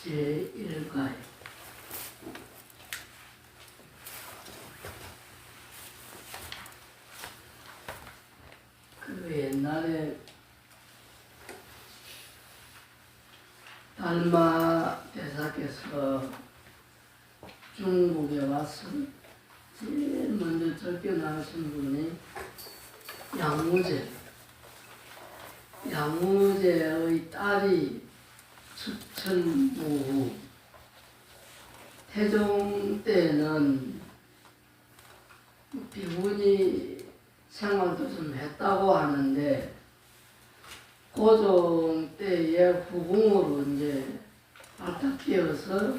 제1과에 그 옛날에 달마 대사께서 중국에 와서 제일 먼저 접견하신 분이 양무제의 딸이 축천무. 태종 때는 비군이 생활도 좀 했다고 하는데 고종 때의 후궁으로 이제 발탁 되어서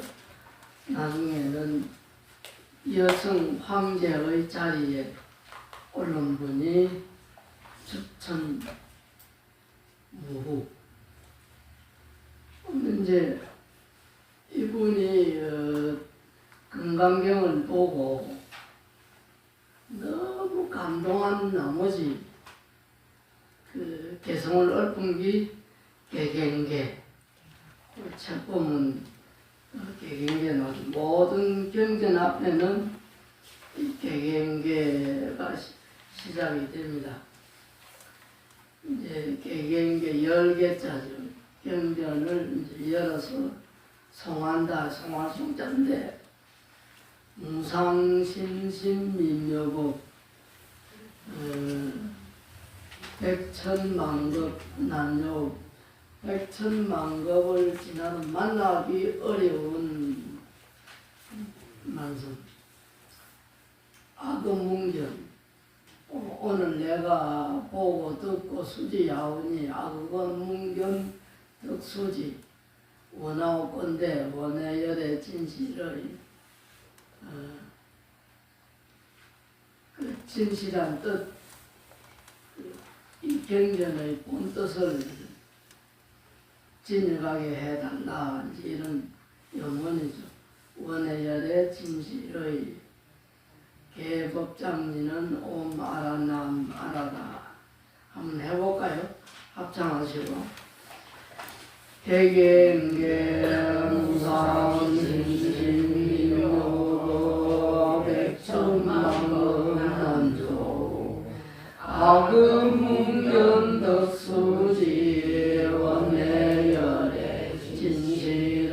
나중에는 여성 황제의 자리에 오른 분이 축천무후. 이제 이분이 금강경을 보고 너무 감동한 나머지 그 개성을 읊은 게 개경계. 책 보면 개경계는 모든 경전 앞에는 이 개경계가 시작이 됩니다. 이제 개경계 10개짜리 경전을 이제 열어서 송한다, 송할 송자인데 무상심신민묘법 백천만급 난조 백천만급을 지나는 만나기 어려운 만성 악음문견. 오늘 내가 보고 듣고 수지야오니 악음문견 덕수지 원하옵건대 원해열의 진실의 그 진실한 뜻, 이 경전의 본뜻을 진일하게 해달라 이런 염원이죠. 원해열의 진실의 개법장리는 옴 아라남 아라다. 한번 해볼까요? 합창하시고. 개경계 무상심신민묘법 백천만급난조 악음문견 덕수지 원해열의 진실의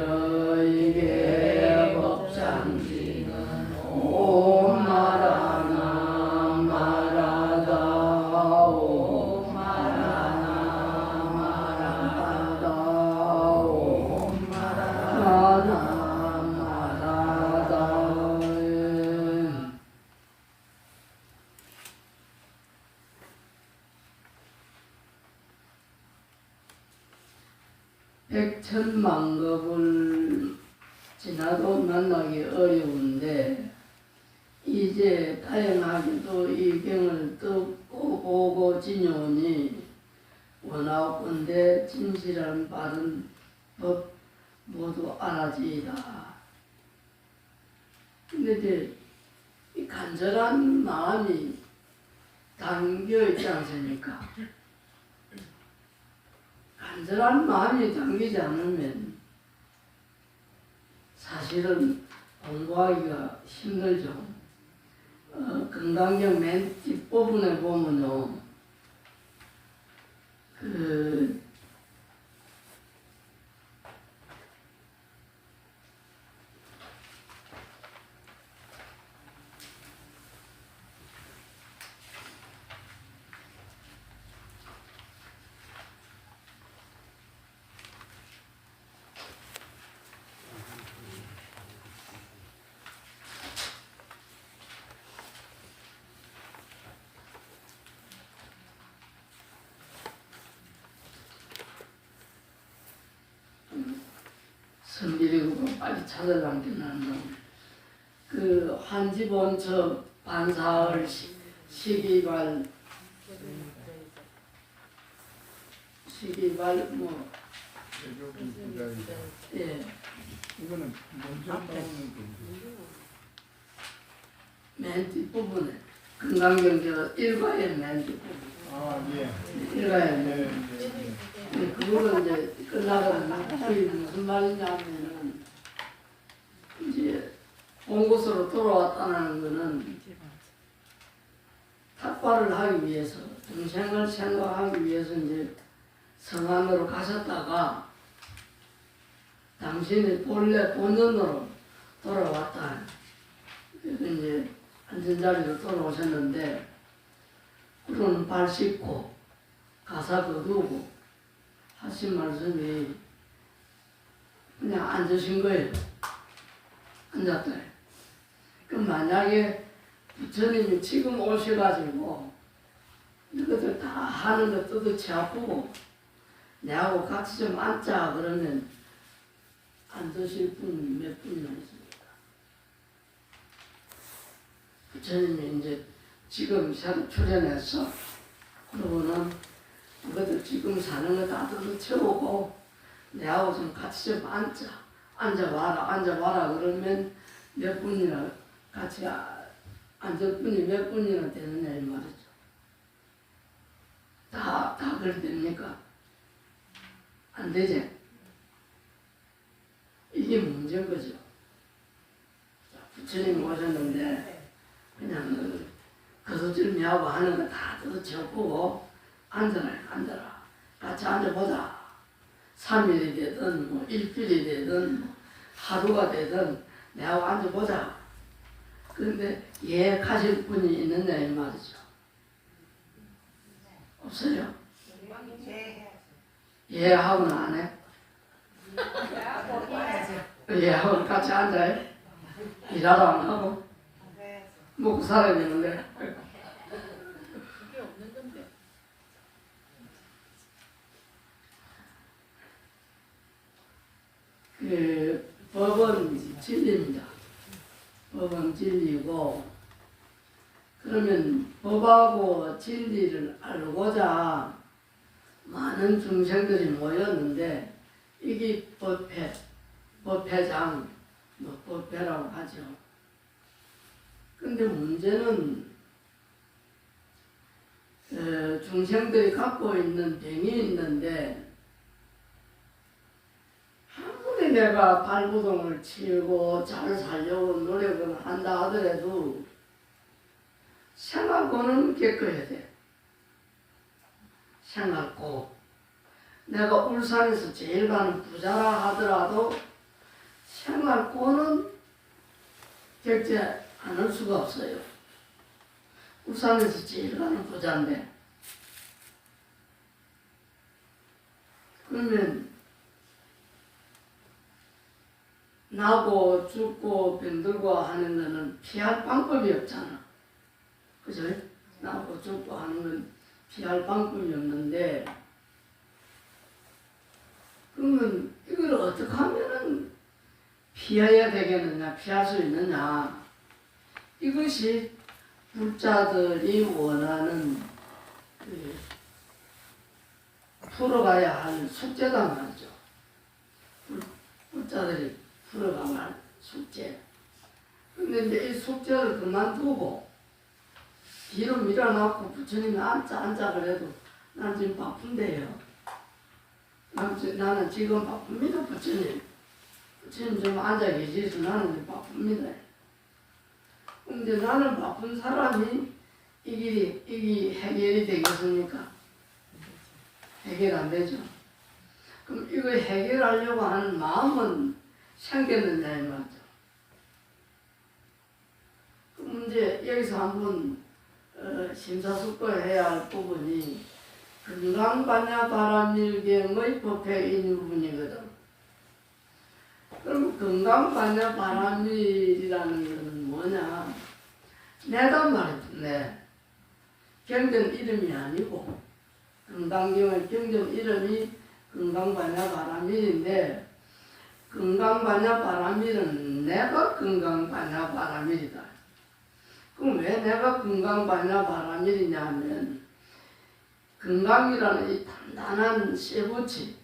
개법장지는 오마라나 마라다 오마라나 마라다 오마라나 마라다. 백천만급을 지나도 만나기 어려운데 이제 다행하게도 이 경을 듣고 보고 지녀오니 원하옵건대 진실한 바른 법 모두 알아지이다. 근데 이제 이 간절한 마음이 담겨 있지 않습니까? 간절한 마음이 담기지 않으면 사실은 공부하기가 힘들죠. 금강경 맨 뒷부분에 보면요, 선비리고 빨리 찾아간 게 나는 그 한지본처 반사을 시기발 뭐 예. 이거는 먼저 나오는 맨 뒷부분에 금강경제가 1과의 맨 뒷부분. 아, 예. 읽어야 예, 돼. 예, 예. 그거는 이제 끝나거든요. 그게 무슨 말이냐면은 이제 본 곳으로 돌아왔다는 거는 탁발을 하기 위해서 중생을 생각하기 위해서 이제 성안으로 가셨다가 당신이 본래 본연으로 돌아왔다. 그래서 이제 안전자리로 돌아오셨는데 그런 발 씻고 가사 거두고 하신 말씀이 그냥 앉으신 거예요. 앉았다. 그럼 만약에 부처님이 지금 오셔가지고 이것들 다 하는 거 뜯어치 아프고 내하고 같이 좀 앉자 그러면 앉으실 분 몇 분이나 있습니까? 부처님이 이제 지금 새로 출연해서 그러고는 이것들 지금 사는 거 다 뜯어치우고 내하고 좀 같이 좀 앉아봐라 그러면 몇 분이나 같이 앉을 분이 몇 분이나 되느냐 이 말이죠. 다 그렇게 됩니까? 안 되지? 이게 문제인 거죠. 부처님이 오셨는데 그냥 거두절미하고 하는 거 다 뜯어치우고 앉아라 같이 앉아보자. 3일이 되든 뭐 일주일이 되든 뭐 하루가 되든 내하고 앉아보자. 그런데 예약하실 분이 있느냐 이 말이죠. 없어요? 예하고는 안 해? 예하고 같이 앉아요? 일하러 안 하고? 먹고 살아야 되는데. 그게 없는 건데. 그 법은 진리입니다. 법은 진리고 그러면 법하고 진리를 알고자 많은 중생들이 모였는데 이게 법회장, 뭐 법회라고 하죠. 근데 문제는 중생들이 갖고 있는 병이 있는데 아무리 내가 발부동을 치고 잘 살려고 노력을 한다 하더라도 생활고는 겪어야 돼. 생활고. 내가 울산에서 제일 가는 부자라 하더라도 생활고는 겪지 않을 수가 없어요. 울산에서 제일 가는 부자인데. 그러면 나고 죽고 병들고 하는 거는 피할 방법이 없잖아. 그죠? 나고 죽고 하는 건 피할 방법이 없는데 그러면 이걸 어떻게 하면은 피해야 되겠느냐, 피할 수 있느냐. 이것이 불자들이 원하는 풀어가야 할 숙제다 말이죠. 불자들이 풀어가야 할 숙제. 근데 이제 이 숙제를 그만두고 뒤로 밀어놓고 부처님이 앉아 그래도 난 지금 바쁜데요. 나는 지금 바쁩니다, 부처님. 부처님 좀 앉아 계시서 나는 지금 바쁩니다. 근데 나는 바쁜 사람이 이 길이 해결이 되겠습니까? 해결 안 되죠. 그럼 이거 해결하려고 하는 마음은 생겼느냐 이 말이죠. 그럼 이제 여기서 한번 심사숙고해야 할 부분이 건강반야바라밀경의 법회인 부분이거든. 그럼 건강반야바라밀이라는 것은 뭐냐? 내가 말했네. 경전 이름이 아니고 건강경의 경전 이름이 건강반야바라밀인데 건강반야바라밀은 내가 건강반야바라밀이다. 그럼 왜 내가 건강반야바라밀이냐 하면 건강이라는 이 단단한 쇠붙이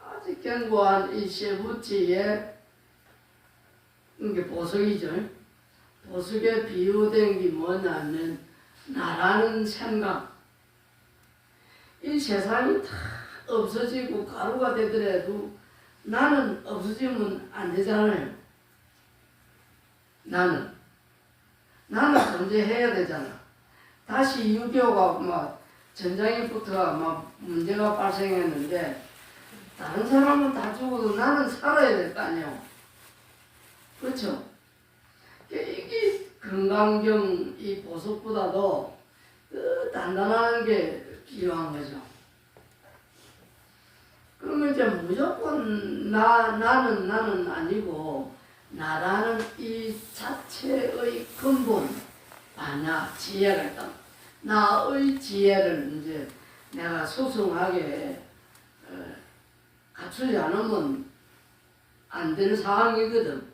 아주 견고한 이 쇠붙이에 이게 보석이죠. 보석에 비유된 게 뭐냐면 나라는 생각 이 세상이 다 없어지고 가루가 되더라도 나는 없어지면 안 되잖아요. 나는 존재해야 되잖아. 다시 6.25가 막 전장에 붙어가 막 문제가 발생했는데 다른 사람은 다 죽어도 나는 살아야 될 거 아니에요. 그렇죠? 이게 건강경 이 보석보다도 단단한 게 필요한 거죠. 그러면 이제 무조건 나는 아니고 나라는 이 자체의 근본 지혜가 있다. 나의 지혜를 이제 내가 소중하게 갖추지 않으면 안 되는 상황이거든.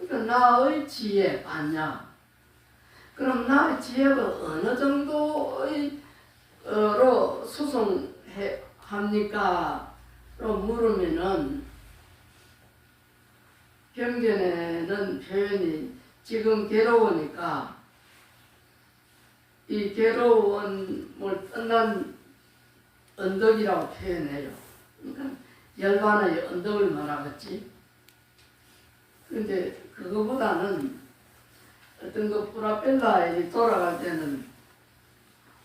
그러니까 나의 지혜 그럼 나의 지혜가 어느 정도의 로 수송합니까? 로 물으면은 경전에는 표현이 지금 괴로우니까 이 괴로움을 떠난 언덕이라고 표현해요. 그러니까 열반의 언덕을 말하겠지. 근데 그거보다는 어떤 그 프라펠러에 돌아갈 때는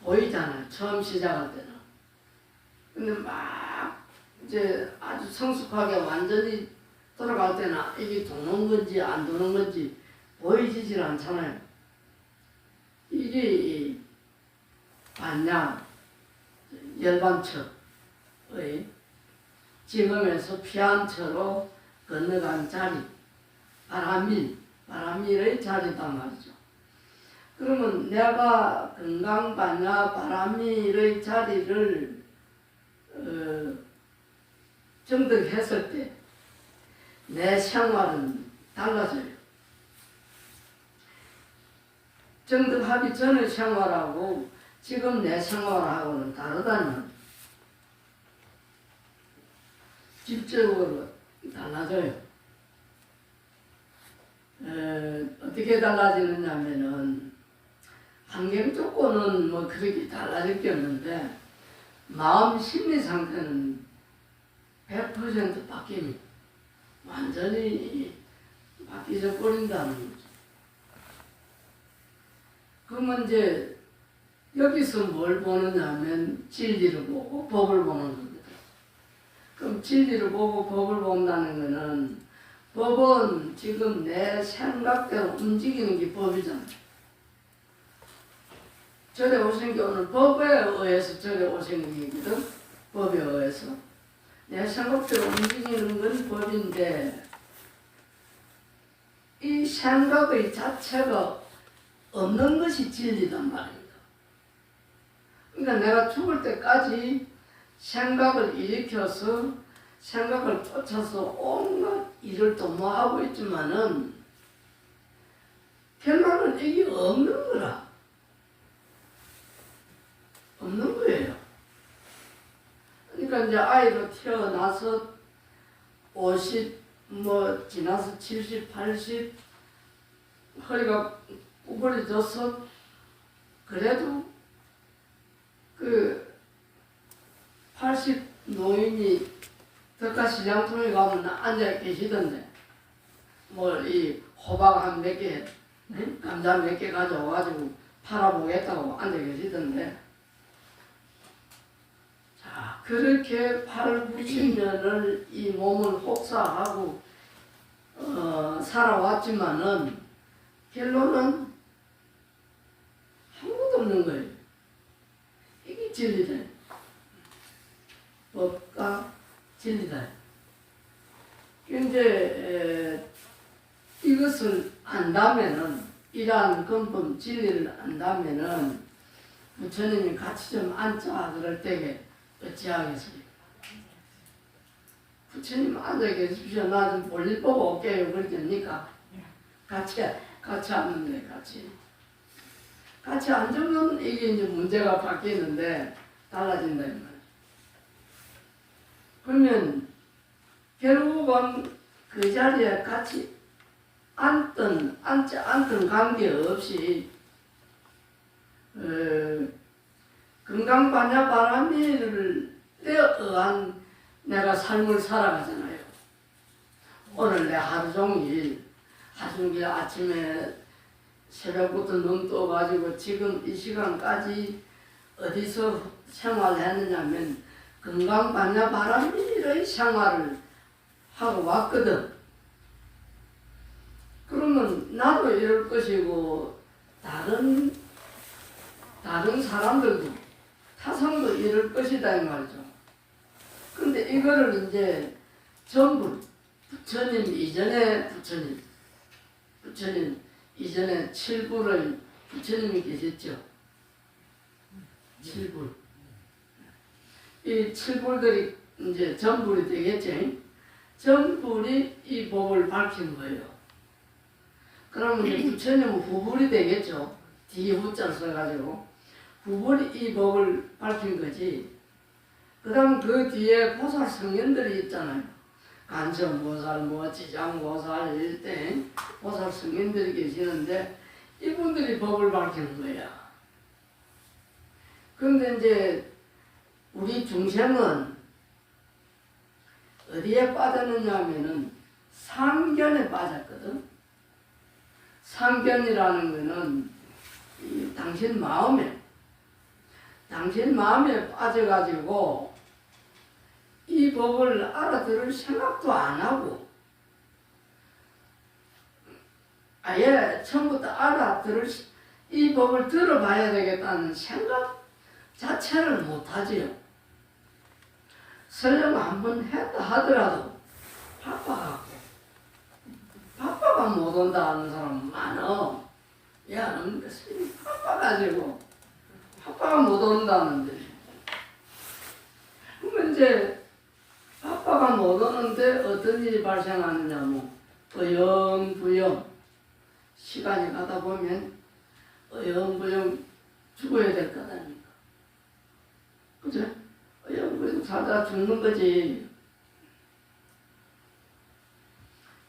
보이잖아요. 처음 시작할 때는. 근데 막 이제 아주 성숙하게 완전히 돌아갈 때는 이게 도는 건지 안 도는 건지 보이지질 않잖아요. 이게 열반처의 지금에서 피안처로 건너간 자리, 바람일의 자리단 말이죠. 그러면 내가 건강반야 바람일의 자리를 정득했을 때 내 생활은 달라져요. 정득하기 전의 생활하고 지금 내 생활하고는 다르다는 질적으로 달라져요. 어떻게 달라지느냐면은 환경 조건은 뭐 그렇게 달라질 게 없는데 마음 심리 상태는 100% 바뀝니다. 완전히 바뀌어 버린다는 거죠. 그러면 이제 여기서 뭘 보느냐 하면 진리를 보고 법을 보는 겁니다. 그럼 진리를 보고 법을 본다는 것은 법은 지금 내 생각대로 움직이는 게 법이잖아요. 절에 오신 게 오늘 법에 의해서 절에 오신 게거든. 법에 의해서. 내 생각대로 움직이는 건 법인데 이 생각의 자체가 없는 것이 진리단 말입니다. 그러니까 내가 죽을 때까지 생각을 일으켜서 생각을 쫓아서 온갖 일을 도모하고 있지만은 결론은 이게 없는 거라. 없는 거예요. 그러니까 이제 아이로 태어나서 50, 지나서 70, 80, 허리가 구부러져서 그래도 그 80 노인이 덕가시장통에 가면 앉아 계시던데 이 호박 한 몇 개, 감자 몇 개 가져와가지고 팔아보겠다고 앉아 계시던데 자 그렇게 8, 90년을 이 몸을 혹사하고 살아왔지만은 결론은 아무것도 없는 거예요. 이게 진리다. 법과 진리다. 이제 이것을 안다면은 이러한 근본 진리를 안다면은 부처님이 같이 좀 앉자 그럴 때에 어찌하겠어요? 부처님 앉아 계십시오. 나 좀 볼일 보고 올게요. 그러니까 같이 앉는데 같이 앉으면 이게 이제 문제가 바뀌는데 달라진다 이 말이에요. 그러면 결국은 그 자리에 같이 앉지 않던 관계없이 건강반야 바람이를 의한 내가 삶을 살아가잖아요. 오늘 내 하루 종일 아침에 새벽부터 눈 떠가지고 지금 이 시간까지 어디서 생활했느냐면 건강반야 바람이의 생활을 하고 왔거든. 그러면 나도 이럴 것이고 다른 사람들도 타성도 이럴 것이다 이 말이죠. 근데 이거를 이제 전부 부처님 이전에 부처님 이전에 7불의 부처님이 계셨죠. 7불. 이 7불들이 이제 전불이 되겠죠. 전불이 이 법을 밝힌 거예요. 그러면 이제 부처님은 후불이 되겠죠. 뒤에 후자를 써가지고 후불이 이 법을 밝힌 거지. 그 다음 그 뒤에 보살 성현들이 있잖아요. 간천보살, 지장보살 일대 보살 성현들이 계시는데 이분들이 법을 밝히는 거야. 그런데 이제 우리 중생은 어디에 빠졌느냐 하면은 상견에 빠졌거든. 상견이라는 거는 당신 마음에 빠져가지고 이 법을 알아들을 생각도 안 하고 아예 처음부터 이 법을 들어봐야 되겠다는 생각 자체를 못하지요. 설령 한번 했다 하더라도 바빠가 못 온다 하는 사람 많아. 야, 너는 바빠가지고 바빠가 못 온다는데. 그러면 이제 바빠가 못 오는데 어떤 일이 발생하느냐, 어영부영 시간이 가다 보면 어영부영 죽어야 될 거 아닙니까? 그죠? 어영부영 살다 죽는 거지.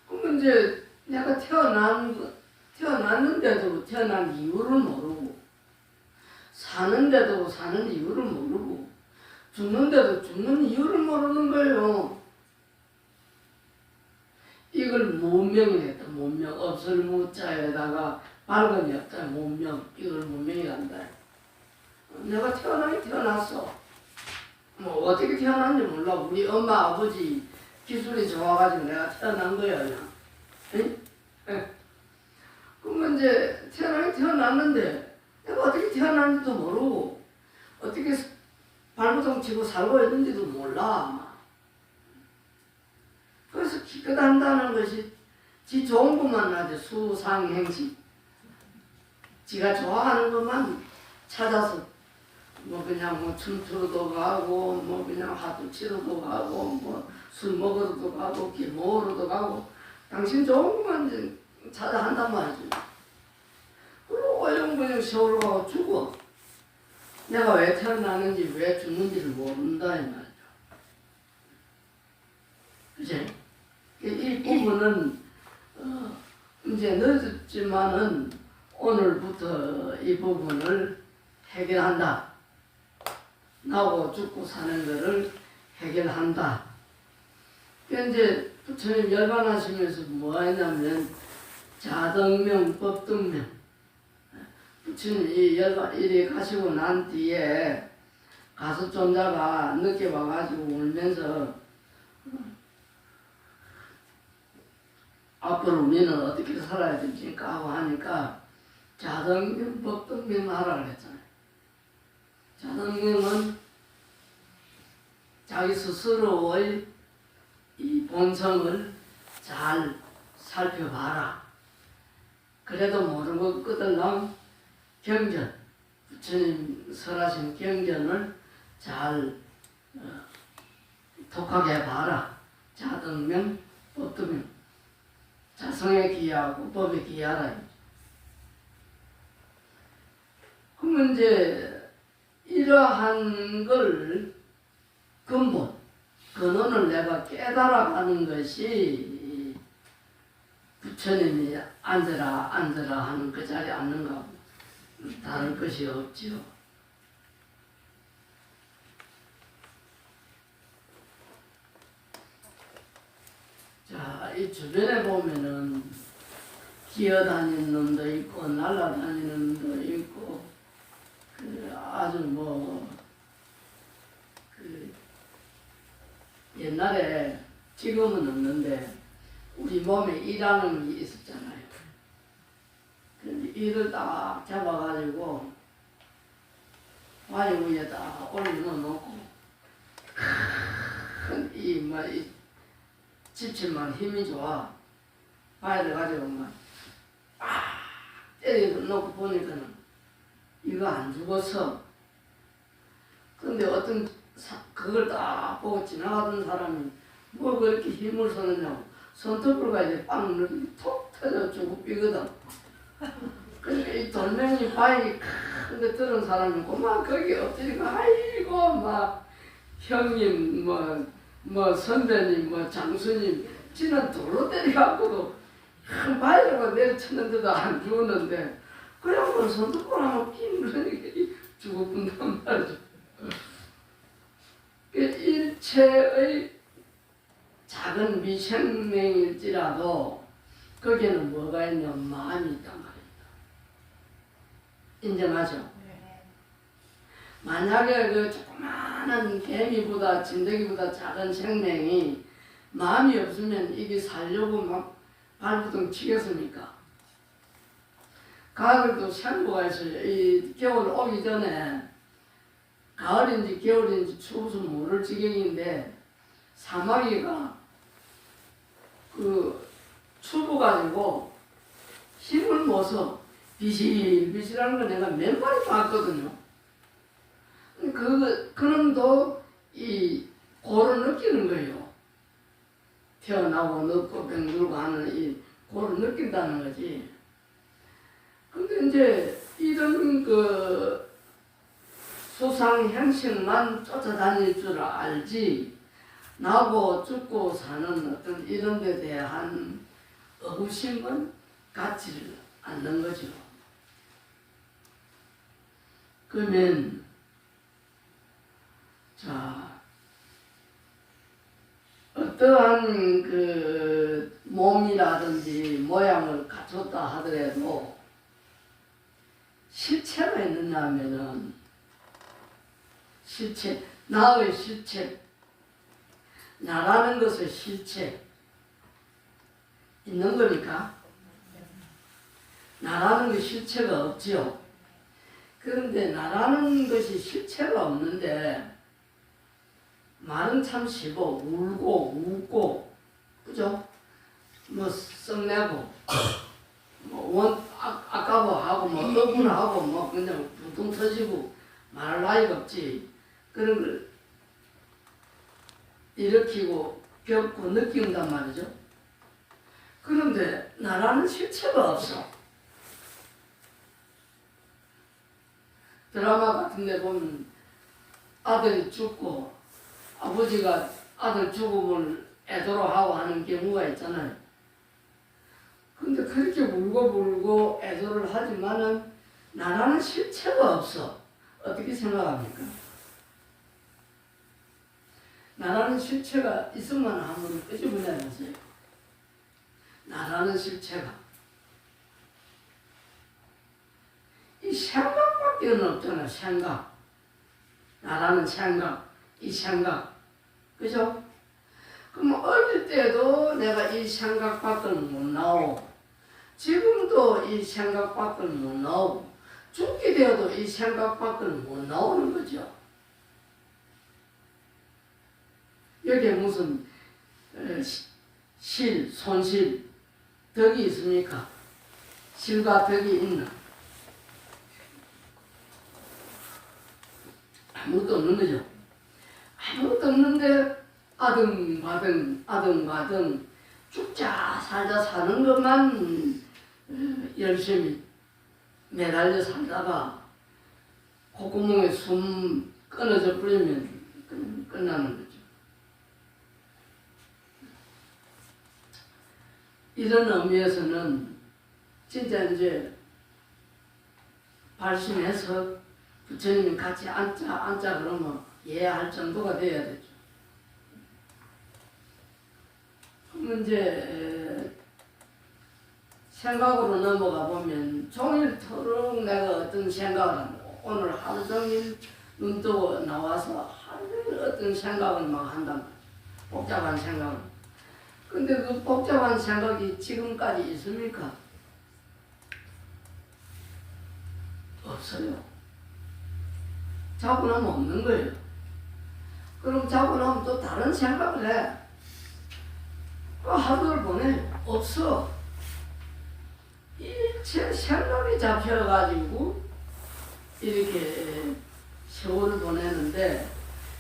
그러면 이제 내가 태어났는데도 태어난 이유를 모르고, 사는데도 사는 이유를 모르고, 죽는데도 죽는 이유를 모르는 거예요. 이걸 문명이랬다. 문명. 없을 무자에다가 발음이 없다. 문명. 이걸 문명이란다. 내가 태어났어. 어떻게 태어났는지 몰라. 우리 엄마 아버지 기술이 좋아가지고 내가 태어난 거야 그냥. 응? 그러면 이제 태어났는데 내가 어떻게 태어났는지도 모르고 어떻게 발버둥 치고 살고 있는지도 몰라. 그래서 기껏 한다는 것이 지 좋은 것만 하지. 수상행식. 지가 좋아하는 것만 찾아서 그냥 춤추러도 가고 그냥 하도 치러도 가고 술 먹으러도 가고 길 먹으러도 가고 당신 좋은 것만 이제 찾아 한단 말이지. 그리고 어영부영 세월을 가고 죽어. 내가 왜 태어나는지 왜 죽는지를 모른다 이 말이죠. 그치? 이 부분은 이제 늦었지만은 오늘부터 이 부분을 해결한다. 나고 죽고 사는 것을 해결한다. 이제 부처님 열반하시면서 뭐 했냐면 자등명, 법등명. 부처님 이리 가시고 난 뒤에 가수존자가 늦게 와가지고 울면서 앞으로 우리는 어떻게 살아야 됩니까? 하고 하니까 자등명, 법등명 하라 그랬잖아요. 자등명은 자기 스스로의 이 본성을 잘 살펴봐라. 그래도 모르는 것 끝을랑 경전, 부처님 설하신 경전을 잘 독하게 봐라. 자등명, 법등명. 자성에 기하고 법에 기하라. 그러면 이제 이러한 걸 근원을 내가 깨달아가는 것이 부처님이 앉으라 하는 그 자리에 앉는 거하고 다를 것이 없지요. 자, 이 주변에 보면은 기어다니는 놈도 있고 날아다니는 놈도 있고 그 아주 그 옛날에 지금은 없는데 우리 몸에 일하는 게 있었잖아요. 근데 이를 딱 잡아가지고 와이 위에 딱 올려놓고 이 집치만 힘이 좋아. 바위를 가지고 때려 놓고 보니까는 이거 안 죽었어. 근데 그걸 딱 보고 지나가던 사람이 뭐 그렇게 힘을 쓰느냐고 손톱을 가지고 빵 이렇게 톡 터져 주고 삐거든. 그러니까 이 돌멩이 바위 큰데 들은 사람이 그만 거기 엎드리고 아이고 막 형님 선배님 장수님 지는 돌로 때려갖고도 큰 바위로 내려쳤는데도 안 죽었는데 그냥 손톱을 한번 끼물으니까 죽었단 말이죠. 일체의 작은 미생명일지라도 거기에는 뭐가 있냐 마음이 있단 말입니다. 인정하죠? 네. 만약에 그 조그마한 개미보다 진드기보다 작은 생명이 마음이 없으면 이게 살려고 막 발부둥 치겠습니까? 가을도 생고가 있어요. 이 겨울 오기 전에 가을인지 겨울인지 추워서 모를 지경인데 사마귀가 그 추워가지고 힘을 모아서 비실비실하는 거 내가 몇 마리 봤거든요. 그놈도 이 고를 느끼는 거예요. 태어나고 늙고 병들고 하는 이 고를 느낀다는 거지. 근데 이제 이런 그 수상 형식만 쫓아다닐 줄 알지 나고 죽고 사는 어떤 이런 데 대한 의구심은 갖지를 않는 거죠. 그러면 자 어떠한 그 몸이라든지 모양을 갖췄다 하더라도 실체가 있느냐 하면은 실체, 나의 실체, 나라는 것의 실체 있는 겁니까? 나라는 게 실체가 없지요. 그런데 나라는 것이 실체가 없는데 말은 참 쉬고 울고 웃고 그죠? 썩내고 아까워 하고 억울하고 그냥 부둥 터지고 말할 나위가 없지. 그런 걸 일으키고 겪고 느낀단 말이죠. 그런데 나라는 실체가 없어. 드라마 같은 데 보면 아들이 죽고 아버지가 아들 죽음을 애도로하고 하는 경우가 있잖아요. 근데 그렇게 울고 애도를 하지만은 나라는 실체가 없어. 어떻게 생각합니까? 나라는 실체가 있으면 한번 끄집어내보세요. 나라는 실체가 이 생각밖에 없잖아. 생각. 나라는 생각. 이 생각. 그죠? 그럼 어릴 때도 내가 이 생각밖에 못 나오고 지금도 이 생각밖에 못 나오고 죽게 되어도 이 생각밖에 못 나오는 거죠. 여기에 무슨 손실, 덕이 있습니까? 실과 덕이 있나? 아무것도 없는 거죠. 아무것도 없는데 아등바등 죽자 살자 사는 것만 열심히 매달려 살다가 콧구멍에 숨 끊어져 버리면 끝나는 거죠. 이런 의미에서는 진짜 이제 발심해서 부처님이 같이 앉자 그러면 이해할 정도가 돼야 되죠. 이제 생각으로 넘어가 보면 종일토록 내가 어떤 생각을 한다. 오늘 하루 종일 눈 뜨고 나와서 하루 종일 어떤 생각을 막 한단 말이야. 복잡한 생각을. 근데 그 복잡한 생각이 지금까지 있습니까? 없어요. 자고 나면 없는 거예요. 그럼 자고 나면 또 다른 생각을 해. 하루를 보내. 없어. 일체 생각이 잡혀가지고 이렇게 세월을 보내는데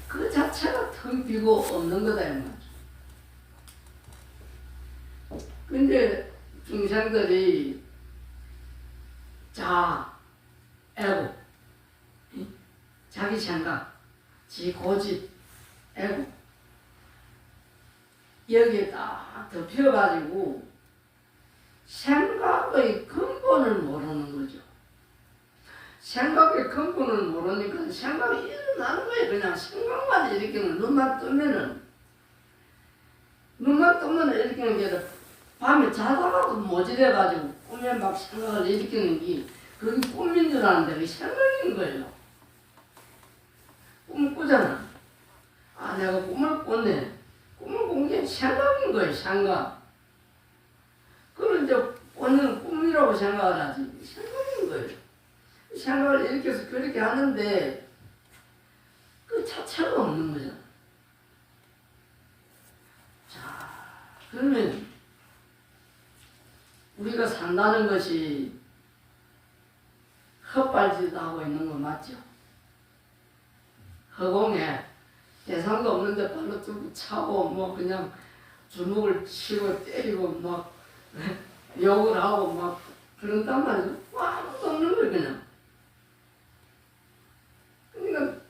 그 자체가 텅 비고 없는 거다 이 말이죠. 근데 중생들이 에고, 자기 생각, 지 고집, 에고 여기에 딱 덮여가지고 생각의 근본을 모르는 거죠. 생각의 근본을 모르니까 생각이 일어나는 거예요. 그냥 생각만 일으키는 눈만 뜨면 일으키는 게 아니라 밤에 자다가도 모질해가지고 꿈에 막 생각을 일으키는 게 그게 꿈인 줄 아는데 그게 생각인 거예요. 꿈을 꾸잖아. 아 내가 꿈을 꿨네. 꿈을 꾼 게 생각인 거예요. 생각. 그걸 이제 오늘 꿈이라고 생각을 하지. 생각인 거예요. 생각을 일으켜서 그렇게 하는데 그 자체가 없는 거잖아. 자, 그러면 우리가 산다는 것이 헛발질도 하고 있는 거 맞죠? 허공에 대상도 없는데 발로 쭉 차고 뭐 그냥 주먹을 치고 때리고 막 욕을 하고 막 그런단 말이죠. 아무것도 없는 거예요 그냥. 그러니까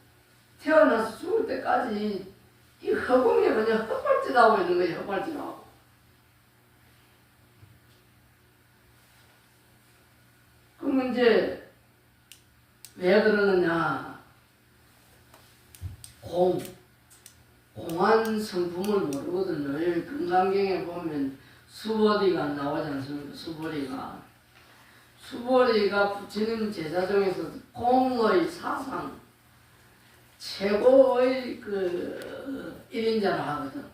태어나서 죽을 때까지 이 허공에 그냥 헛발질하고 있는 거예요. 헛발질하고. 그럼 이제 왜 그러느냐? 공한 성품을 모르거든요. 여기 금강경에 보면 수보리가 나오지 않습니까? 수보리가 부처님 제자 중에서 공의 사상 최고의 그 1인자를 하거든.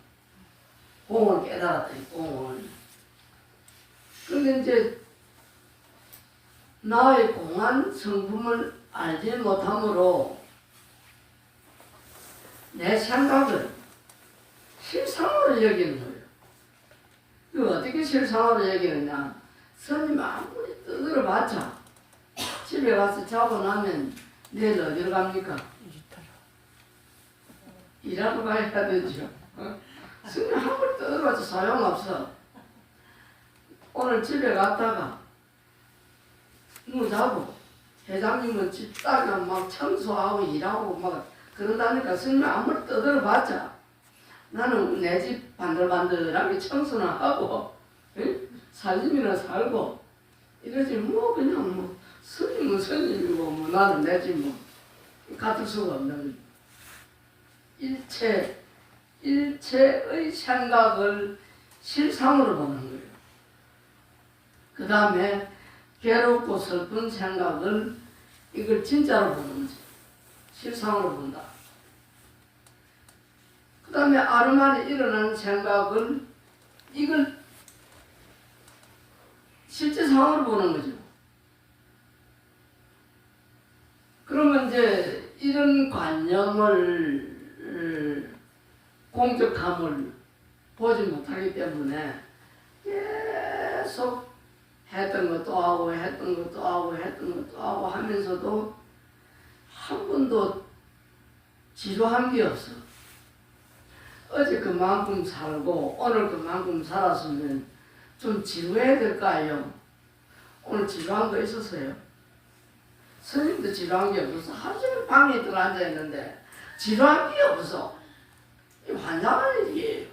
공을 깨달았더니 공을. 근데 이제 나의 공한 성품을 알지 못함으로 내 생각을 실상으로 여기는 거예요. 그 어떻게 실상으로 여기느냐? 스님 아무리 떠들어봤자 집에 가서 자고 나면 내일 어디로 갑니까? 일하러 가야 되죠. 스님 아무리 떠들어봤자 소용없어. 오늘 집에 갔다가 자고 회장님은 집 닦아 막 청소하고 일하고 막 그런다니까 스님이 아무리 떠들어봤자 나는 내 집 반들반들하게 청소나 하고 살림이나 살고 이러지 뭐 그냥 뭐 스님은 스님이고 뭐 나는 내 집 뭐 같을 수가 없는 일체의 생각을 실상으로 보는 거예요. 그 다음에 괴롭고 슬픈 생각을 이걸 진짜로 보는 거지. 실상으로 본다. 그 다음에 아르마리 일어나는 생각을 이걸 실제 상황으로 보는 거죠. 그러면 이제 이런 관념을 공적함을 보지 못하기 때문에 계속 했던 것도 하고 했던 것도 하고 했던 것도 하고 하면서도 한 번도 지루한 게 없어. 어제 그만큼 살고 오늘 그만큼 살았으면 좀 지루해야 될까요? 오늘 지루한 거 있었어요? 스님도 지루한 게 없어서 하루 종일 방에 들어앉아 있는데 지루한 게 없어. 이 환장한 일이에요.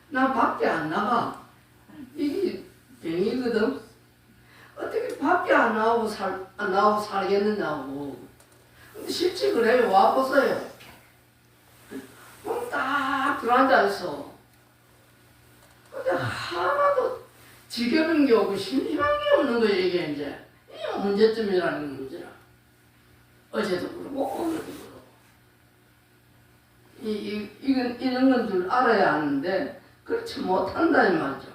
난 밖에 안 나가. 이게 병이거든. 어떻게 밖에 안 나오고 살겠느냐고. 근데 실제 그래요. 와보세요. 딱 들어앉아 있어. 근데 하나도 지겨운 게 없고 심심한 게 없는 거예요. 이게 이제 이 문제점이라는 문제라. 어제도 그러고 오늘도 그러고 이런 건 줄 알아야 하는데 그렇지 못한다 이 말이죠.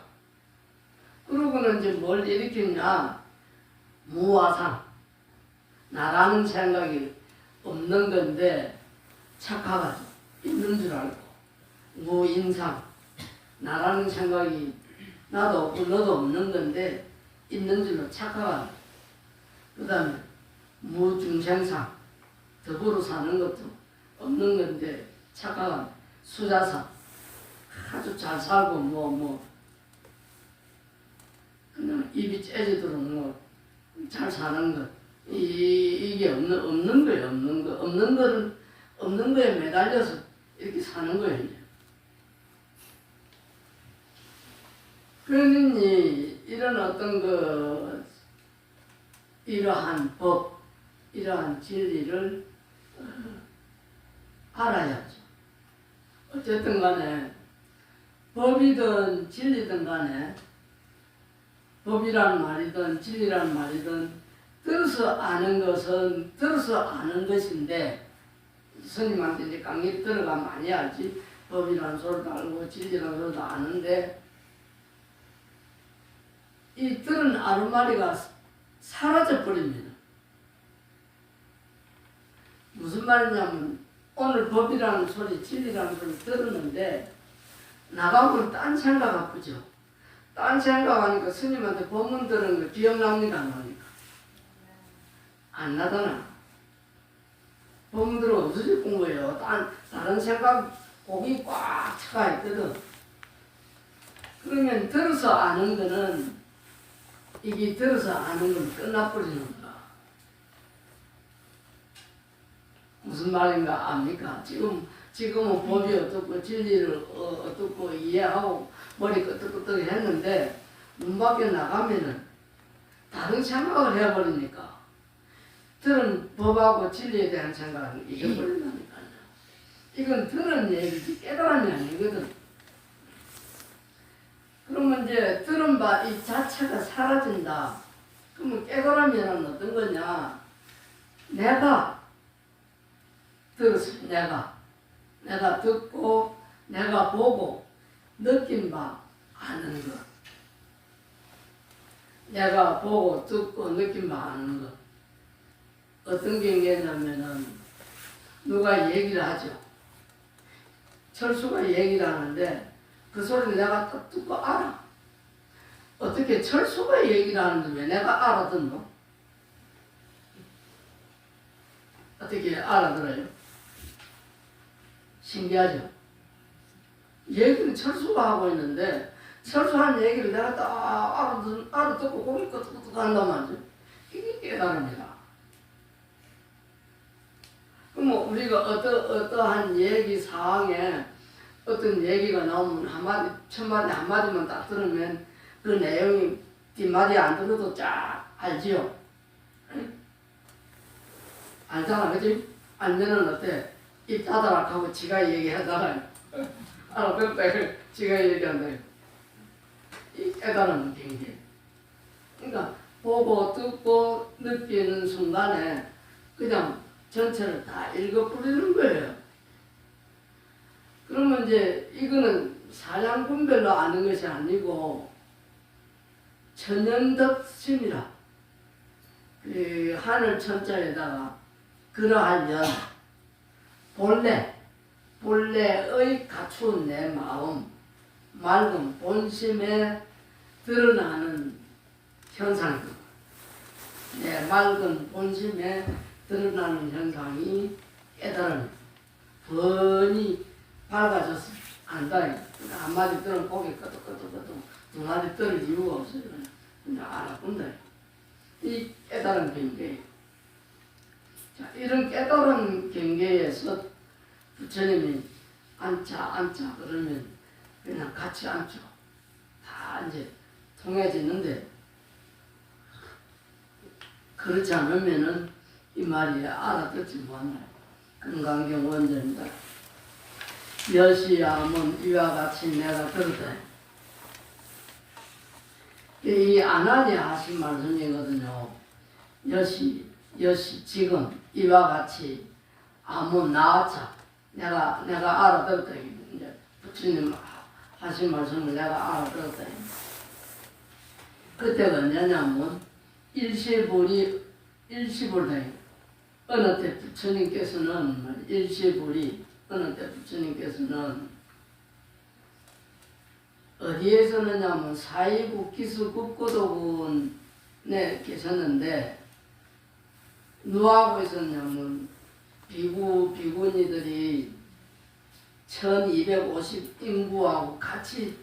그러고는 이제 뭘 일으키냐, 무화상, 나라는 생각이 없는 건데 착각하죠. 있는 줄 알고. 무인상, 나라는 생각이 나도 없고 너도 없는 건데 있는 줄로 착각하죠. 그 다음에 무중생상, 더불어 사는 것도 없는 건데 착각하죠. 수자상, 아주 잘 살고 그냥 입이 째지도록 잘 사는 것. 이게 없는 거예요. 없는 거에 매달려서 이렇게 사는 거예요. 이제. 그러니 이런 어떤 이러한 법, 이러한 진리를 알아야죠. 어쨌든 간에 법이든 진리든 간에 법이란 말이든 진리란 말이든 들어서 아는 것은 들어서 아는 것인데 스님한테 이제 강의 들어가면 많이 알지. 법이라는 소리도 알고 진리라는 소리도 아는데 이 들은 아르마리가 사라져 버립니다. 무슨 말이냐면 오늘 법이라는 소리, 진리라는 소리 들었는데 나가면 딴 생각 아프죠. 딴 생각하니까 스님한테 법문 들은 거 기억납니까? 안 납니까? 안 나잖아. 법문 들어 어디서 공부해요? 다른 생각 고기 꽉 차가 있거든. 그러면 들어서 아는 거는 이게 들어서 아는 건 끝나버리는 거야. 무슨 말인가 압니까? 지금은 법이 어떻고 진리를 어떻고 이해하고 머리 끄덕끄덕 했는데 문 밖에 나가면은 다른 생각을 해버리니까 들은 법하고 진리에 대한 생각을 잊어버린다니까요. 이건 들은 얘기지 깨달음이 아니거든. 그러면 이제 들은 바 이 자체가 사라진다. 그러면 깨달음이란 어떤 거냐? 내가 들었어. 내가 듣고 내가 보고 느낀 바 아는 것. 내가 보고 듣고 느낀 바 아는 것. 어떤 경계냐면은 누가 얘기를 하죠. 철수가 얘기를 하는데 그 소리를 내가 딱 듣고 알아. 어떻게 철수가 얘기를 하는데 왜 내가 알아듣노? 어떻게 알아들어요? 신기하죠? 얘기는 철수가 하고 있는데 철수한 얘기를 내가 딱 알아듣고 고개 끄덕끄덕 한단 말이죠. 이게 깨달음이다. 그럼 우리가 어떠한 얘기 사항에 어떤 얘기가 나오면 한마디, 첫마디, 한마디만 딱 들으면 그 내용이 뒷마디 안 들어도 쫙 알지요? 알잖아, 그치? 알면은 어때? 입 닫아라 하고 지가 얘기하잖아요. 알아듣다, 지가 얘기한다. 이 깨달은 경계. 그러니까 보고 듣고 느끼는 순간에 그냥 전체를 다 읽어버리는 거예요. 그러면 이제 이거는 사량분별로 아는 것이 아니고 천연덕심이라 그 하늘 천자에다가 그러하면 본래의 갖춘 내 마음 맑은 본심에 드러나는 현상이다. 내 맑은 본심에 드러나는 현상이 깨달음 번이 밝아져서 안다. 한마디 들으면 고개 끄덕끄덕끄덕 두 마디 들을 이유가 없어요. 그냥 알아본다. 이 깨달은 경계. 자, 이런 깨달은 경계에서 부처님이 앉자 그러면 그냥 같이 앉죠. 다 이제 통해지는데 그렇지 않으면은 이 말이 알아듣지 못하나요? 금강경 원전입니다. 여시야문 이와 같이 내가 들었다. 이 아나니 하신 말씀이거든요. 여시 지금 이와 같이 아무 나아차 내가 알아들었다. 이제 부처님 하신 말씀을 내가 알아들었다. 그때가 언제냐면 일시불이 어느 때 부처님께서는 일시불이 어느 때 부처님께서는 어디에 서느냐면 사이국 기수 국고도군에 계셨는데 누하고 있었냐면 비구니들이 1250 인구하고 같이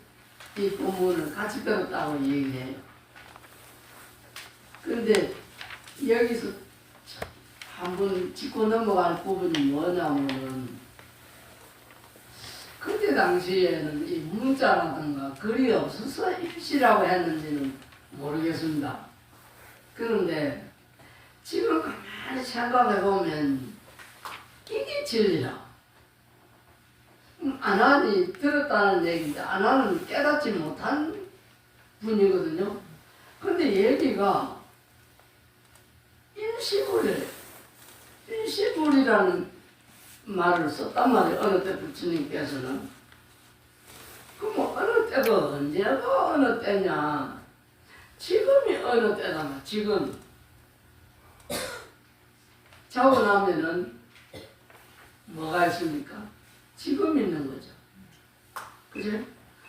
이 법문을 같이 들었다고 얘기해요. 그런데 여기서 한번 짚고 넘어갈 부분이 뭐냐면은 그때 당시에는 이 문자라든가 글이 없어서 일시라고 했는지는 모르겠습니다. 그런데 지금 가만히 생각해 보면 이게 진리라. 아나니 들었다는 얘기인데 아나는 깨닫지 못한 분이거든요. 근데 얘기가 일시불이라는 말을 썼단 말이에요. 어느 때 부처님께서는. 그럼 어느 때가 언제가 어느 때냐? 지금이 어느 때다. 지금 자고 나면은 뭐가 있습니까? 지금 있는 거죠. 그죠?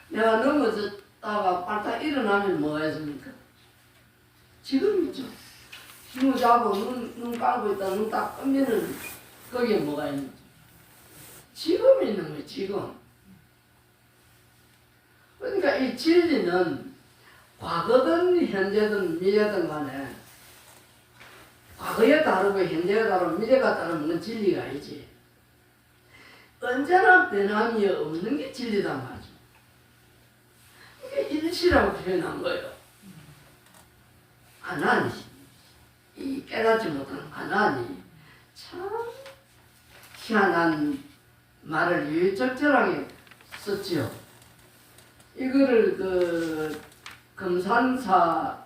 내가 넘어졌다가 빨딱 일어나면 뭐가 있습니까? 지금 있죠. 눈 자고 눈 감고 있다 눈 딱 뜨면은 거기에 뭐가 있는지. 지금 있는 거예요. 지금. 그러니까 이 진리는 과거든 현재든 미래든 간에 과거에 다르고 현재가 다르고 미래가 다르면 그건 진리가 아니지. 언제나 변함이 없는 게 진리단 말이죠. 이게 일시라고 표현한 거예요. 아나니, 이 깨닫지 못한 아나니 참 희한한 말을 유유적절하게 썼지요. 이거를 그 금산사에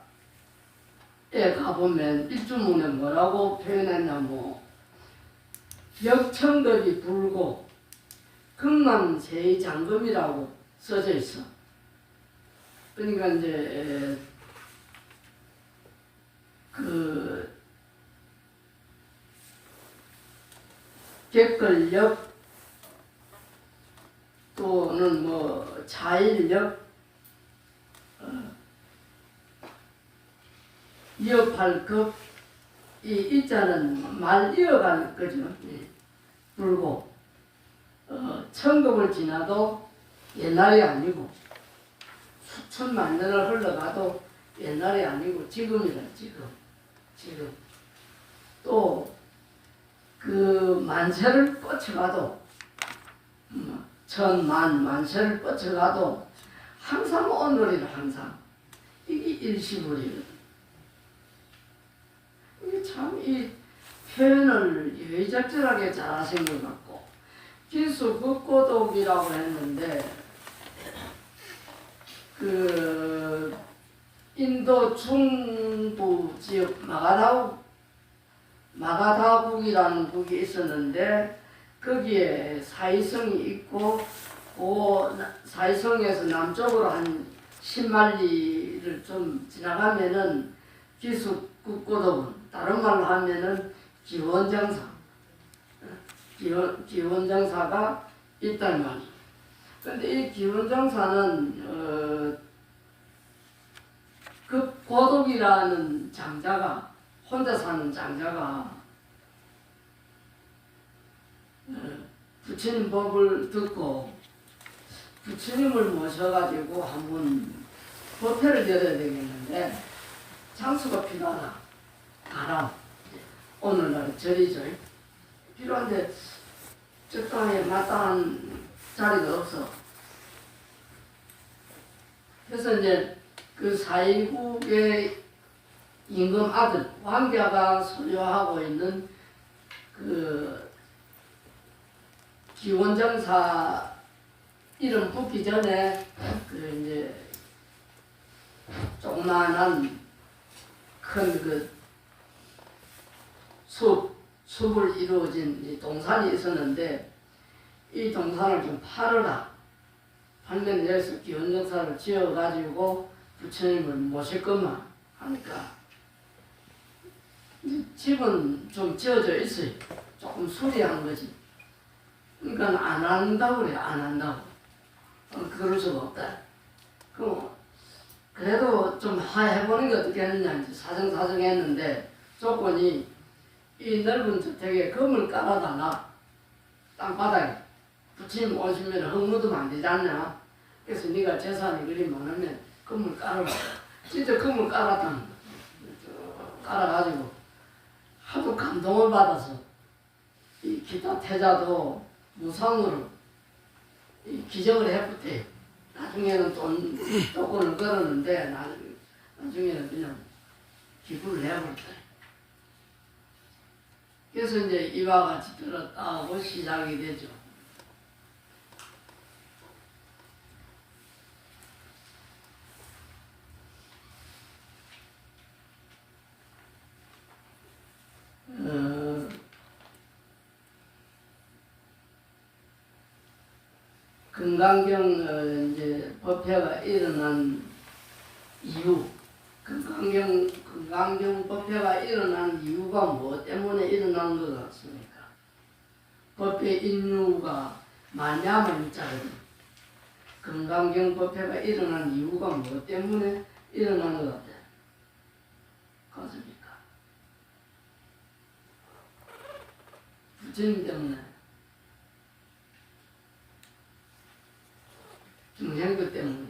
가보면 일주문에 뭐라고 표현했냐면 역청덕이 불고 극만세의장금이라고 써져 있어. 그러니까 이제 그 객걸역 또는 뭐 자일역 이어팔 급 이 이자는 말 이어가는 거죠. 불고 천금을 지나도 옛날이 아니고 수천만 년을 흘러가도 옛날이 아니고 지금이다. 지금 또 그 만세를 뻗쳐가도 만세를 뻗쳐가도 항상 오늘이라 항상 이게 일시불이거든. 이게 참 이 표현을 예의적절하게 잘하신 것 같고 기수극고독이라고 했는데 그 인도 중부 지역 마가다국이라는 국이 있었는데 거기에 사이성이 있고 그 사이성에서 남쪽으로 한 10마리를 좀 지나가면은 기수국고독은 다른 말로 하면은 기원정사가 있단 말이에요. 근데 이 기원정사는 그 고독이라는 장자가 혼자 사는 장자가 부처님 법을 듣고 부처님을 모셔가지고 한번 법회를 열어야 되겠는데 장소가 필요하다. 가라. 오늘날 절이죠. 필요한데 적당히 마땅한 자리가 없어. 그래서 이제 그 사이국의 임금 아들 왕자가 소유하고 있는 그 기원정사 이름 붙기 전에 그 이제 조금 조그마한 큰 그 숲을 이루어진 이 동산이 있었는데 이 동산을 좀 팔어라. 팔면 여기서 기원역사를 지어가지고 부처님을 모실 것만 하니까 집은 좀 지어져 있어요. 조금 수리한 거지. 그러니까 안 한다고 그래. 안 한다고. 그럴 수가 없다. 그래도 좀 해보는 게 어떻겠느냐 이제 사정사정 했는데 조건이 이 넓은 주택에 건물 깔아달라. 땅바닥에. 부처님 오시면 흙 묻으면 안 되지 않냐. 그래서 네가 재산이 그리 많으면 건물 깔아봐. 진짜 건물 깔았다. 깔아가지고 하도 감동을 받아서 이 기타 태자도 무상으로 이 기적을 해붙대요. 나중에는 조건을 걸었는데 나중에는 그냥 기부를 해버렸다. 그래서 이제 이와 같이 들었다 하고 시작이 되죠. 금강경 이제 법회가 일어난 이유, 금강경 법회가 일어난 이유가 뭐 때문에 일어난 것 같습니까? 법회 인류가 만야만자거든. 금강경 법회가 일어난 이유가 뭐 때문에 일어난 것 같아요? 같습니까? 부처님 때문에. 중생들 때문에.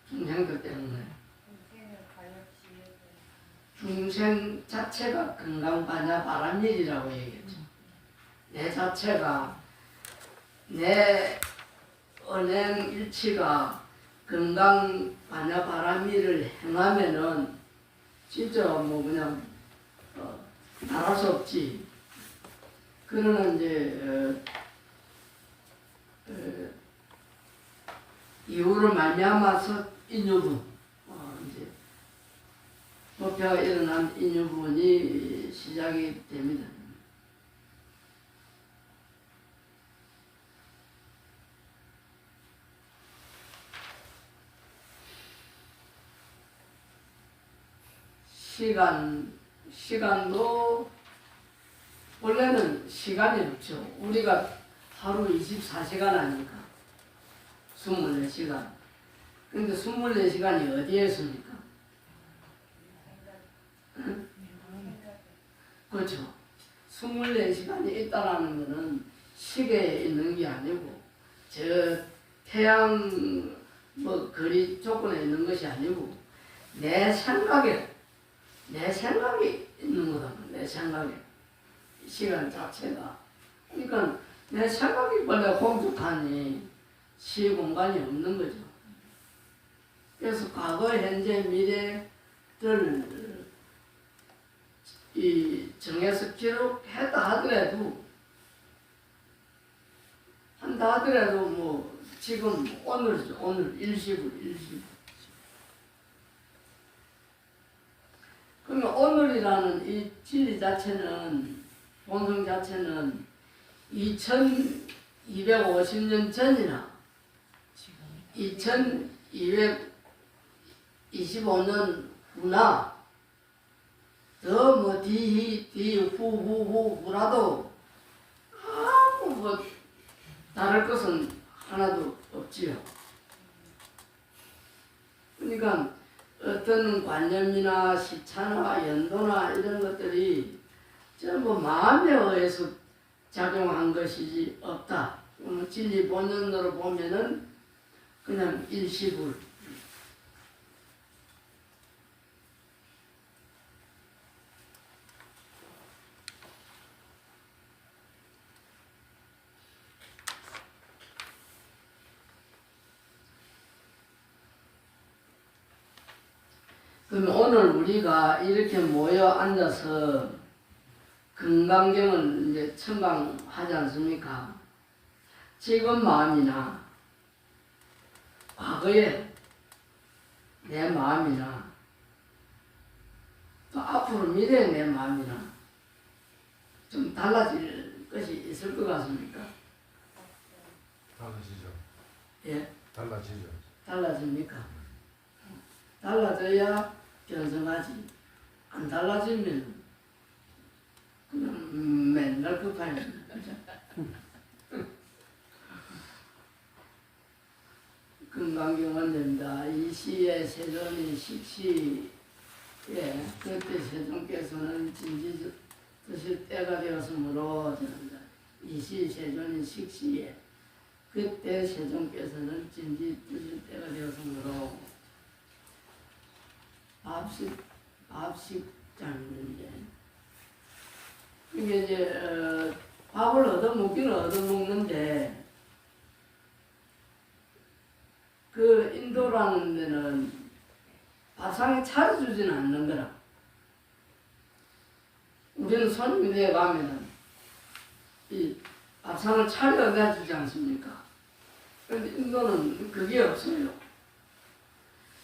중생들 때문에. 중생 자체가 건강반야 바람일이라고 얘기했죠. 내 자체가 내 언행 일치가 건강반야 바람일을 행하면은 진짜 뭐 그냥 말할 수 없지. 그러나 이제 이후로 말미암아서 인유분 이제 법회가 일어난 인유분이 시작이 됩니다. 시간도 원래는 시간이 없죠. 우리가 하루 24시간 아닙니까? 24시간. 근데 24시간이 어디에 있습니까? 응? 그렇죠. 24시간이 있다라는 것은 시계에 있는 게 아니고 저 태양 뭐 거리 조건에 있는 것이 아니고 내 생각이 있는 거다. 내 생각에. 시간 자체가. 그러니까 내 생각이 원래 공족하니 시 공간이 없는 거죠. 그래서 과거, 현재, 미래를 이 정해서 기록했다 하더라도 뭐 지금 오늘이죠. 오늘 일시불. 그러면 오늘이라는 이 진리 자체는 본성 자체는 2250년 전이나 2225년 후나 더 뭐 후라도 아무 뭐 다를 것은 하나도 없지요. 그러니까 어떤 관념이나 시차나 연도나 이런 것들이 전부 마음에 의해서 작용한 것이지 없다. 진리 본연으로 보면은 그냥 일시불. 그럼 오늘 우리가 이렇게 모여 앉아서 금강경을 이제 청강하지 않습니까? 지금 마음이나 과거에 내 마음이나 또 앞으로 미래의 내 마음이나 좀 달라질 것이 있을 것 같습니까? 달라지죠. 예, 달라지죠. 달라집니까? 달라져야 견성하지. 안 달라지면 그냥 맨날 급하입니다. 그죠? 금강경원입니다. 이 시에 세존이 식시에 그때 세존께서는 진지 드실 때가 되었으므로 저는 이 시 세존이 식시에 그때 세존께서는 진지 드실 때가 되었으므로 밥식장인데 이게 이제 밥을 얻어먹기는 얻어먹는데 그 인도라는 데는 밥상에 차려주지는 않는 거라. 우리는 손님이 되어 가면은 이 밥상을 차려내 주지 않습니까? 그런데 인도는 그게 없어요.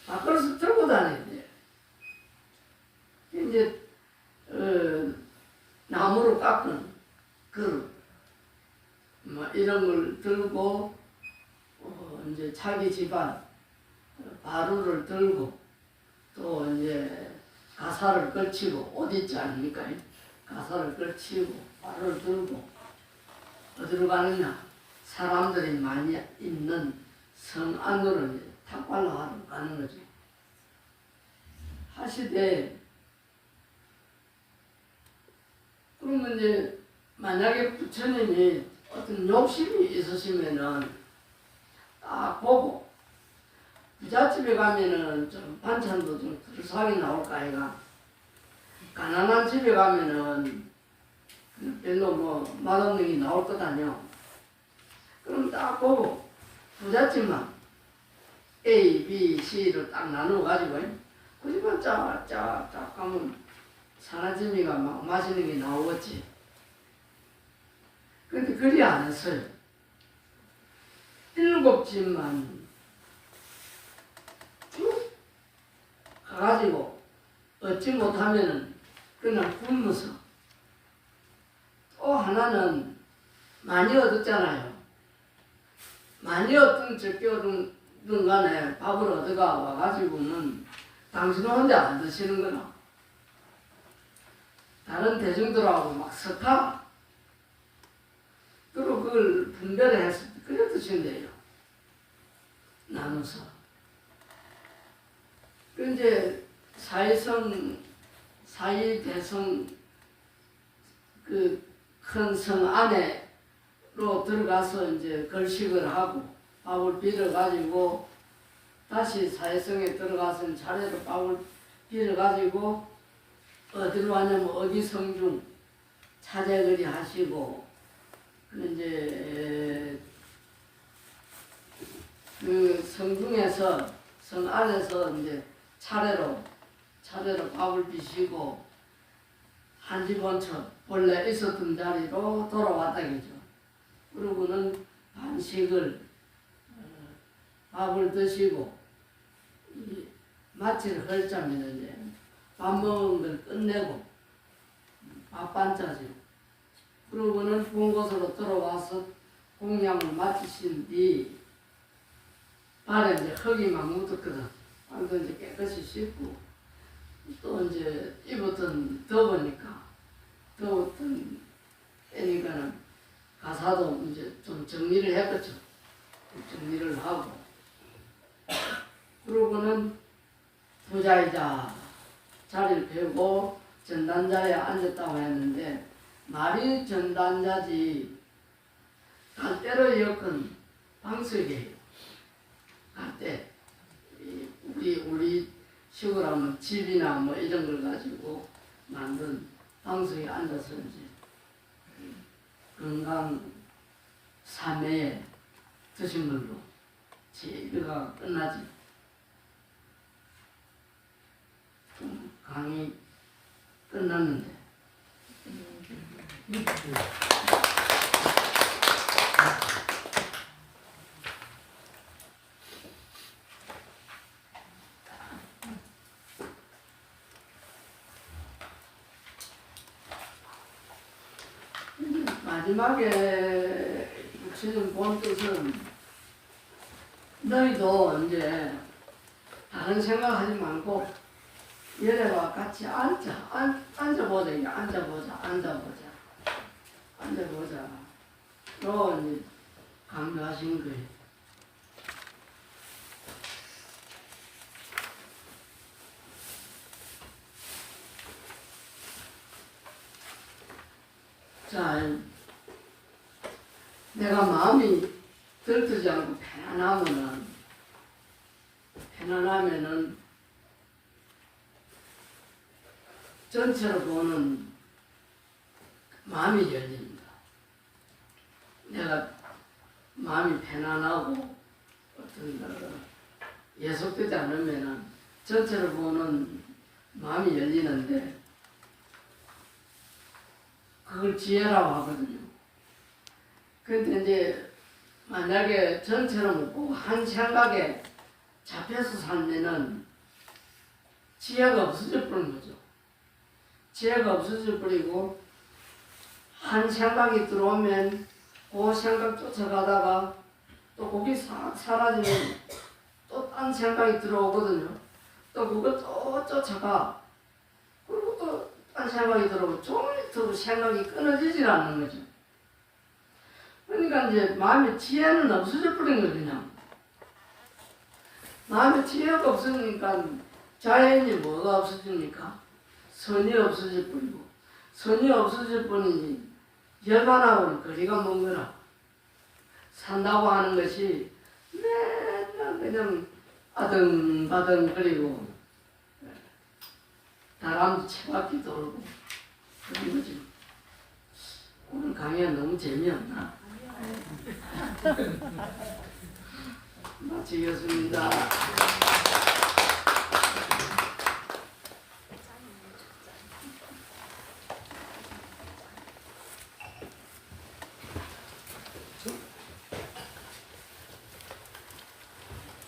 밥그릇을 들고 다녀야 돼. 이제 나무로 깎은 그릇 뭐 이런 걸 들고 이제 자기 집안 바루를 들고 또 이제 가사를 걸치고 옷 있지 않습니까? 가사를 걸치고 바루를 들고 어디로 가느냐? 사람들이 많이 있는 성 안으로 이제 탁발로 하러 가는 거죠. 하시되 그러면 이제 만약에 부처님이 어떤 욕심이 있으시면은 딱 보고 부잣집에 가면은 좀 반찬도 좀 그럴싸하게 나올까 아이가 가난한 집에 가면은 별로 뭐 맛없는 게 나올 것 아니야. 그럼 딱 보고 부잣집만 A, B, C를 딱 나누어 가지고 그 집만 쫙쫙쫙 가면 사나지미가 막 맛있는 게 나오겠지. 근데 그리 안 했어요. 7집만 쭉 가가지고 얻지 못하면은 그냥 굶어서 또 하나는 많이 얻었잖아요. 많이 얻든 적게 얻든 간에 밥을 얻어가 와가지고는 당신은 혼자 안 드시는 거나 다른 대중들하고 막 섞어 그리고 그걸 분별해서 그래 드신대요. 나눠서. 그 이제 사이대성 그 큰 성 안에로 들어가서 이제 걸식을 하고 밥을 빌어가지고 다시 사회성에 들어가서 차례로 밥을 빌어가지고 어디로 하냐면 어기성중 차례거리 하시고 이제 그 성중에서 성 안에서 이제 차례로 밥을 비시고 한 집 원처 원래 있었던 자리로 돌아왔다겠죠. 그러고는 반식을 밥을 드시고 마치를 헐자면 이제 밥 먹은 걸 끝내고 밥 반짜죠. 그러고는 좋은 곳으로 들어와서 공양을 마치신 뒤 발에 이제 흙이 막 묻었거든. 발도 이제 깨끗이 씻고 또 이제 입었던 더우니까 더웠던 때니까는 가사도 이제 좀 정리를 했겠죠. 정리를 하고 그러고는 부자이자 자리를 펴고 전단자에 앉았다고 했는데 말이 전단자지 갈대로 엮은 방석이에요. 갈대 우리 식으로 하면 집이나 뭐 이런 걸 가지고 만든 방석에 앉아서 이제 건강 3회에 드신 걸로 제가 끝나지. 강의 끝났는데 마지막에 붙이는 본 뜻은 너희도 이제 다른 생각하지 말고 얘네와 같이 앉아보자. 이게 앉아보자. 로 이제 강조하신 거예요. 자, 내가 마음이 들뜨지 않고 편안하면은 전체로 보는 마음이 열립니다. 내가 마음이 편안하고 어떤 예속되지 않으면은 전체로 보는 마음이 열리는데 그걸 지혜라고 하거든요. 근데 이제 만약에 전체로 못 보고 한 생각에 잡혀서 살면은 지혜가 없어질 뿐인 거죠. 지혜가 없어질 뿐이고 한 생각이 들어오면 그 생각 쫓아가다가 또 거기 사라지면 또 딴 생각이 들어오거든요. 또 그걸 또 쫓아가. 그리고 또 딴 생각이 들어오고 종일토록 생각이 끊어지질 않는 거죠. 그러니까 이제 마음의 지혜는 없어져 버린 거예요, 그냥. 마음의 지혜가 없으니까 자연이 뭐가 없어집니까? 선이 없어질 뿐이고, 선이 없어질 뿐이니 열반하고는 거리가 먼 거라. 산다고 하는 것이 맨날 그냥 아등바등거리고 다람쥐 채바퀴 돌고 그런 거지. 오늘 강의가 너무 재미없나? 마치겠습니다.